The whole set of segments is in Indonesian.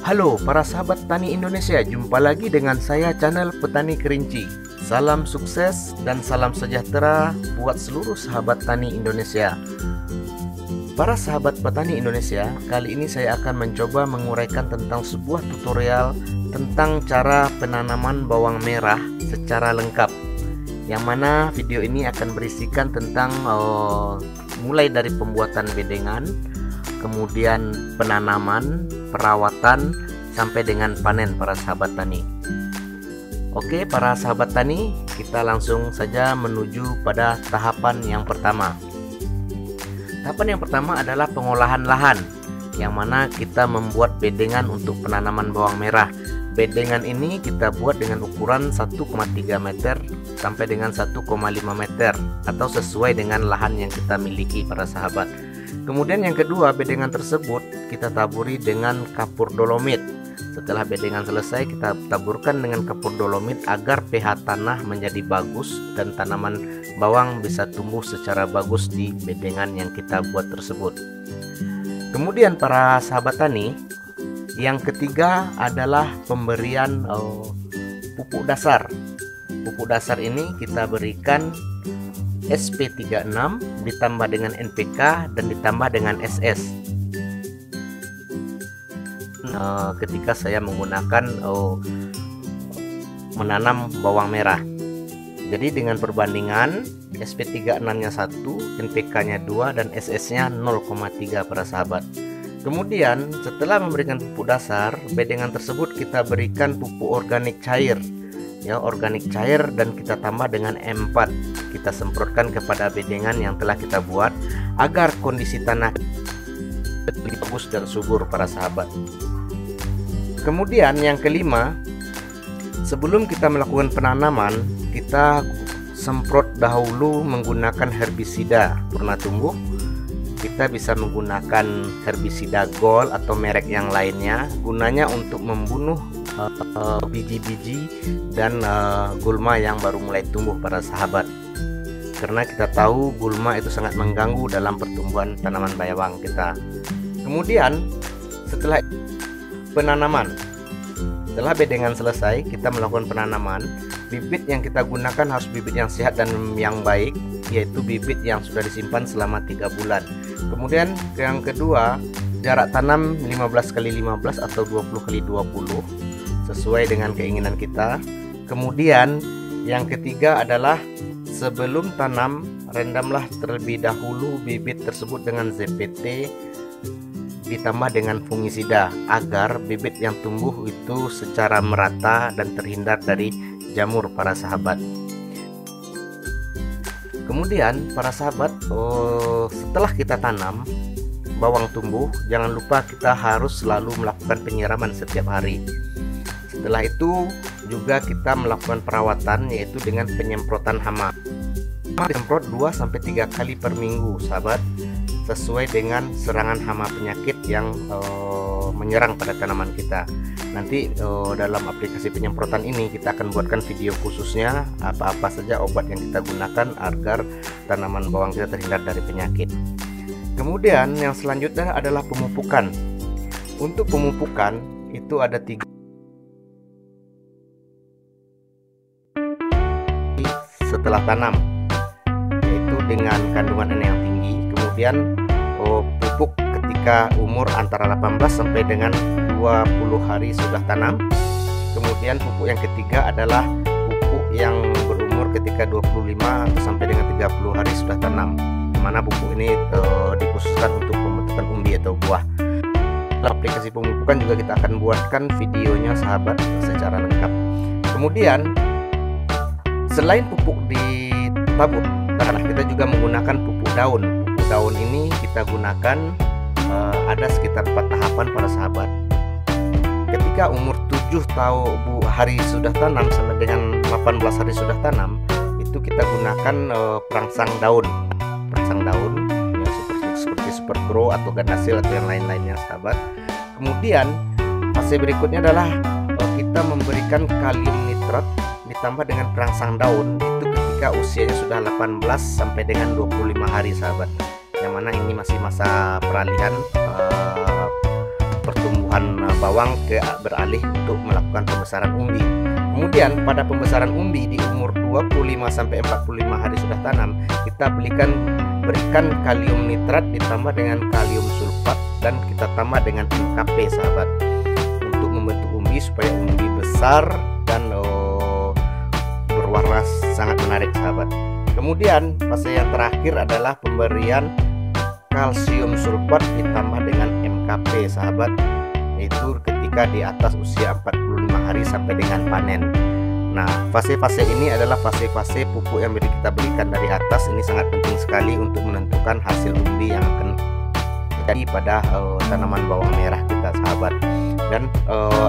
Halo para sahabat tani Indonesia, jumpa lagi dengan saya channel Petani Kerinci. Salam sukses dan salam sejahtera buat seluruh sahabat tani Indonesia. Para sahabat petani Indonesia, kali ini saya akan mencoba menguraikan tentang sebuah tutorial tentang cara penanaman bawang merah secara lengkap. Yang mana video ini akan berisikan tentang mulai dari pembuatan bedengan, kemudian penanaman, perawatan, sampai dengan panen para sahabat tani. Oke para sahabat tani, kita langsung saja menuju pada tahapan yang pertama. Tahapan yang pertama adalah pengolahan lahan, yang mana kita membuat bedengan untuk penanaman bawang merah. Bedengan ini kita buat dengan ukuran 1,3 meter sampai dengan 1,5 meter, atau sesuai dengan lahan yang kita miliki para sahabat. Kemudian yang kedua, bedengan tersebut kita taburi dengan kapur dolomit. Setelah bedengan selesai, kita taburkan dengan kapur dolomit agar pH tanah menjadi bagus dan tanaman bawang bisa tumbuh secara bagus di bedengan yang kita buat tersebut. Kemudian para sahabat tani, yang ketiga adalah pemberian pupuk dasar. Pupuk dasar ini kita berikan SP36 ditambah dengan NPK dan ditambah dengan SS. Ketika saya menggunakan menanam bawang merah, jadi dengan perbandingan SP36 nya 1, NPK nya 2 dan SS nya 0,3 para sahabat. Kemudian setelah memberikan pupuk dasar, bedengan tersebut kita berikan pupuk organik cair, ya, organik cair, dan kita tambah dengan M4. Kita semprotkan kepada bedengan yang telah kita buat agar kondisi tanah lebih bagus dan subur para sahabat. Kemudian yang kelima, sebelum kita melakukan penanaman, kita semprot dahulu menggunakan herbisida purna tumbuh. Kita bisa menggunakan herbisida Gold atau merek yang lainnya, gunanya untuk membunuh biji-biji dan gulma yang baru mulai tumbuh para sahabat. Karena kita tahu gulma itu sangat mengganggu dalam pertumbuhan tanaman bawang kita. Kemudian setelah penanaman, setelah bedengan selesai, kita melakukan penanaman. Bibit yang kita gunakan harus bibit yang sehat dan yang baik, yaitu bibit yang sudah disimpan selama 3 bulan. Kemudian yang kedua, jarak tanam 15x15 atau 20x20 sesuai dengan keinginan kita. Kemudian yang ketiga adalah sebelum tanam, rendamlah terlebih dahulu bibit tersebut dengan ZPT ditambah dengan fungisida agar bibit yang tumbuh itu secara merata dan terhindar dari jamur para sahabat. Kemudian para sahabat, setelah kita tanam bawang tumbuh, jangan lupa kita harus selalu melakukan penyiraman setiap hari. Setelah itu juga kita melakukan perawatan, yaitu dengan penyemprotan hama. Semprot 2-3 kali per minggu sahabat, sesuai dengan serangan hama penyakit yang menyerang pada tanaman kita. Nanti dalam aplikasi penyemprotan ini kita akan buatkan video khususnya apa-apa saja obat yang kita gunakan agar tanaman bawang kita terhindar dari penyakit. Kemudian yang selanjutnya adalah pemupukan. Untuk pemupukan itu ada 3 setelah tanam, yaitu dengan kandungan N yang tinggi. Kemudian pupuk ketika umur antara 18 sampai dengan 20 hari sudah tanam. Kemudian pupuk yang ketiga adalah pupuk yang berumur ketika 25 atau sampai dengan 30 hari sudah tanam, dimana pupuk ini dikhususkan untuk pembentukan umbi atau buah. Aplikasi pemupukan juga kita akan buatkan videonya sahabat secara lengkap. Kemudian selain pupuk ditabur, kita juga menggunakan pupuk daun. Pupuk daun ini kita gunakan ada sekitar 4 tahapan para sahabat. Ketika umur 7 hari sudah tanam sampai dengan 18 hari sudah tanam, itu kita gunakan perangsang daun. Perangsang daun ya, seperti Super Grow atau Ganasil atau yang lain-lainnya sahabat. Kemudian fase berikutnya adalah kita memberikan kalium nitrat ditambah dengan perangsang daun, itu ketika usianya sudah 18 sampai dengan 25 hari sahabat. Yang mana ini masih masa peralihan pertumbuhan bawang beralih untuk melakukan pembesaran umbi. Kemudian pada pembesaran umbi di umur 25 sampai 45 hari sudah tanam, kita berikan kalium nitrat ditambah dengan kalium sulfat dan kita tambah dengan NKP sahabat, untuk membentuk umbi supaya umbi besar dan berwarna sangat menarik sahabat. Kemudian fase yang terakhir adalah pemberian kalsium sulfat ditambah dengan MKP sahabat, yaitu ketika di atas usia 45 hari sampai dengan panen. Nah, fase-fase ini adalah fase-fase pupuk yang kita berikan dari atas. Ini sangat penting sekali untuk menentukan hasil umbi yang akan terjadi pada tanaman bawang merah kita sahabat. Dan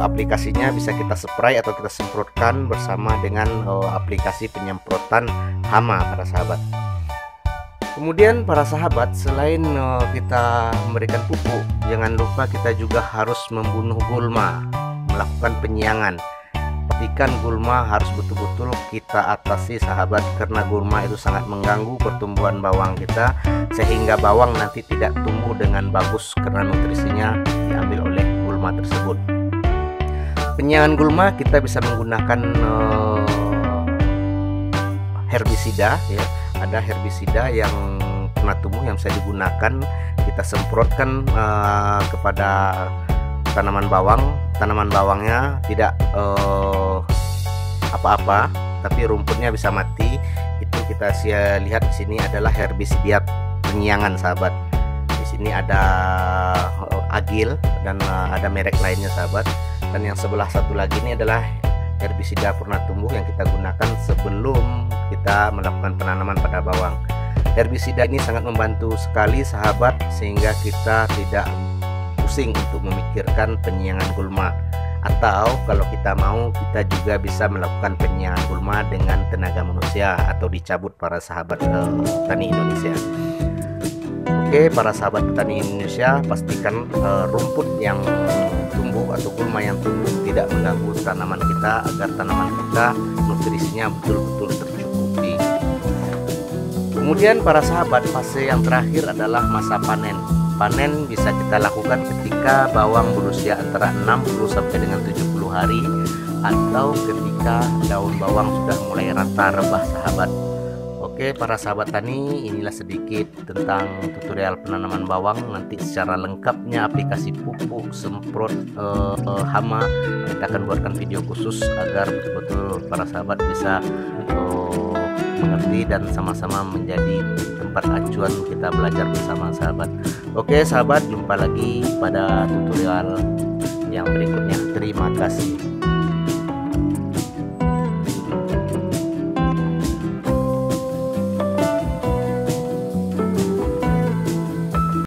aplikasinya bisa kita spray atau kita semprotkan bersama dengan aplikasi penyemprotan hama para sahabat. Kemudian para sahabat, selain kita memberikan pupuk, jangan lupa kita juga harus membunuh gulma, melakukan penyiangan. Pastikan gulma harus betul-betul kita atasi sahabat, karena gulma itu sangat mengganggu pertumbuhan bawang kita, sehingga bawang nanti tidak tumbuh dengan bagus karena nutrisinya diambil oleh gulma tersebut. Penyiangan gulma kita bisa menggunakan herbisida ya. Ada herbisida yang pernah tumbuh yang bisa digunakan, kita semprotkan kepada tanaman bawangnya tidak apa-apa, tapi rumputnya bisa mati. Itu kita lihat di sini adalah herbisida penyiangan sahabat. Di sini ada Agil dan ada merek lainnya sahabat. Dan yang sebelah satu lagi ini adalah herbisida purna tumbuh yang kita gunakan sebelum kita melakukan penanaman pada bawang. Herbisida ini sangat membantu sekali sahabat, sehingga kita tidak pusing untuk memikirkan penyiangan gulma. Atau kalau kita mau, kita juga bisa melakukan penyiangan gulma dengan tenaga manusia atau dicabut para sahabat petani Indonesia. Oke, para sahabat petani Indonesia, pastikan rumput yang tumbuh atau gulma yang tumbuh tidak mengganggu tanaman kita, agar tanaman kita nutrisinya betul-betul tercukupi. Kemudian para sahabat, fase yang terakhir adalah masa panen. Panen bisa kita lakukan ketika bawang berusia antara 60 sampai dengan 70 hari, atau ketika daun bawang sudah mulai rata rebah sahabat. Oke para sahabat tani, inilah sedikit tentang tutorial penanaman bawang. Nanti secara lengkapnya aplikasi pupuk, semprot, hama, kita akan buatkan video khusus agar betul-betul para sahabat bisa mengerti dan sama-sama menjadi tempat acuan kita belajar bersama sahabat. Oke sahabat, jumpa lagi pada tutorial yang berikutnya. Terima kasih.